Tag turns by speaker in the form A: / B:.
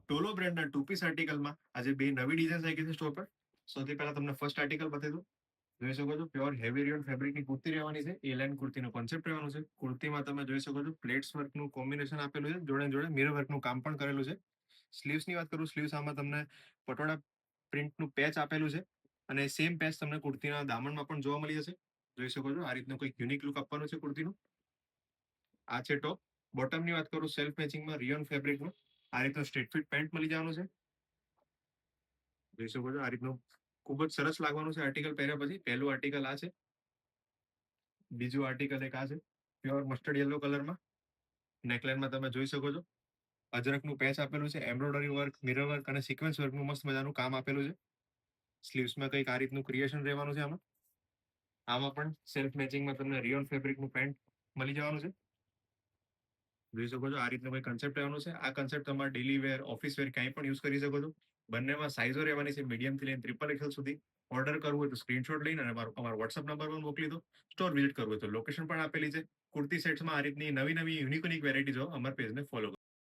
A: ટોલો બ્રાન્ડના two piece આર્ટિકલમાં આજે બે નવી ડિઝાઇન્સ આવી ગઈ છે સ્ટોર પર. સૌથી પહેલા તમને ફર્સ્ટ આર્ટિકલ બતાવી દઉં. જોઈ શકો છો પ્યોર હેવી રેયોન ફેબ્રિકની કુર્તી રહેવાની છે. એ લાઇન કુર્તીનો કોન્સેપ્ટ રહેવાનો છે. કુર્તીમાં તમે જોઈ શકો છો પ્લેટ્સ વર્કનું કોમ્બિનેશન આપેલું છે. જોડે જોડે મિરર વર્કનું કામ પણ કરેલું છે. સ્લીવ્સની વાત કરું, સ્લીવ્સ આમાં તમને પટોળા પ્રિન્ટનું પેચ આપેલું છે અને સેમ પેચ તમને કુર્તીના દામનમાં પણ જોવા મળી જશે. જોઈ શકો છો આ રીતનું કંઈક યુનિક લુક આપવાનું છે કુર્તીનું. આ છે ટોપ. બોટમની વાત કરું સેલ્ફ મેચિંગમાં રિયોન ફેબ્રિકનું આ રીતનું સ્ટ્રેટ ફિટ પેન્ટ મળી જવાનું છે. જોઈ શકો છો આ રીતનું ખૂબ જ સરસ લાગવાનું છે આર્ટિકલ પહેર્યા પછી. પહેલું આર્ટિકલ આ છે. બીજું આર્ટિકલ એક આ છે પ્યોર મસ્ટર્ડ યલો કલરમાં. નેકલાઇનમાં તમે જોઈ શકો છો અજરકનું પેચ આપેલું છે. એમ્બ્રોઇડરી વર્ક, મિરર વર્ક અને સિક્વન્સ વર્કનું મસ્ત મજાનું કામ આપેલું છે. સ્લીવ્સમાં કંઈક આ રીતનું ક્રિએશન રહેવાનું છે આમાં. આમાં પણ સેલ્ફ મેચિંગમાં તમને રિયોન ફેબ્રિકનું પેન્ટ મળી જવાનું છે. જોઈ શકો છો આ રીતનો કોઈ કન્સેપ્ટ રહેવાનો છે. આ કન્સેપ્ટ તમારે ડેલી વેર, ઓફિસ વેર ક્યાંય પણ યુઝ કરી શકો છો. બંનેમાં સાઇઝો રહેવાની છે મીડિયમથી લઈને ટ્રિપલ એક્સેલ સુધી. ઓર્ડર કરવું હોય તો સ્ક્રીનશોટ લઈને અને અમારો WhatsApp નંબર પર મોકલી દો. સ્ટોર વિઝિટ કરવું હોય તો લોકેશન પણ આપેલી છે. કુર્તી સેટ્સમાં આ રીતની નવી નવી યુનિક યુનિક વેરાયટી જો અમારા પેજને ફોલો કરો.